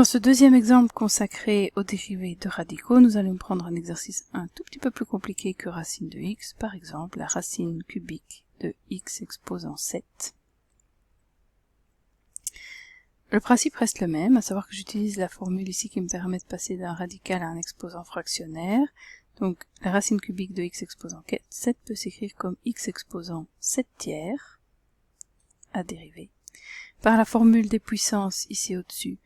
Dans ce deuxième exemple consacré aux dérivés de radicaux, nous allons prendre un exercice un tout petit peu plus compliqué que racine de x, par exemple la racine cubique de x exposant 7. Le principe reste le même, à savoir que j'utilise la formule ici qui me permet de passer d'un radical à un exposant fractionnaire. Donc la racine cubique de x exposant 7 peut s'écrire comme x exposant 7 tiers à dériver. Par la formule des puissances ici au-dessus,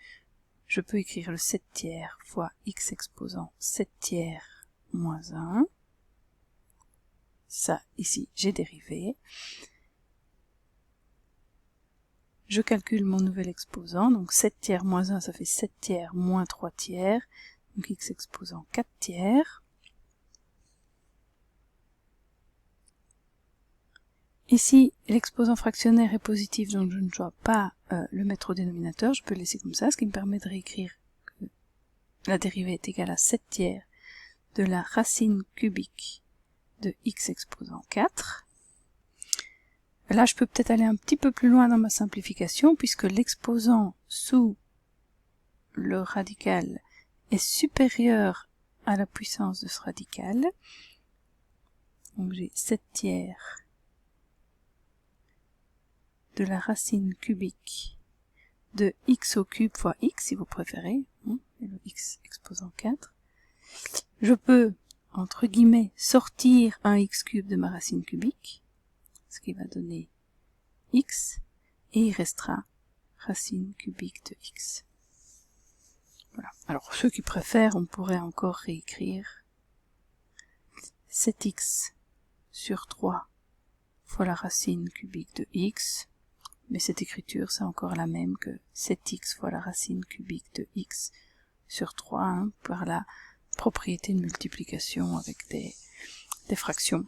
je peux écrire le 7 tiers fois x exposant 7 tiers moins 1. Ça, ici, j'ai dérivé. Je calcule mon nouvel exposant, donc 7 tiers moins 1, ça fait 7 tiers moins 3 tiers, donc x exposant 4 tiers. Ici, l'exposant fractionnaire est positif, donc je ne dois pas le mettre au dénominateur, je peux le laisser comme ça, ce qui me permet de réécrire que la dérivée est égale à 7 tiers de la racine cubique de x exposant 4. Là, je peux peut-être aller un petit peu plus loin dans ma simplification, puisque l'exposant sous le radical est supérieur à la puissance de ce radical. Donc j'ai 7 tiers de la racine cubique de x au cube fois x, si vous préférez, et le x exposant 4. Je peux, entre guillemets, sortir un x cube de ma racine cubique, ce qui va donner x, et il restera racine cubique de x. Voilà. Alors, ceux qui préfèrent, on pourrait encore réécrire 7x sur 3 fois la racine cubique de x, mais cette écriture, c'est encore la même que 7x fois la racine cubique de x sur 3, par la propriété de multiplication avec des fractions.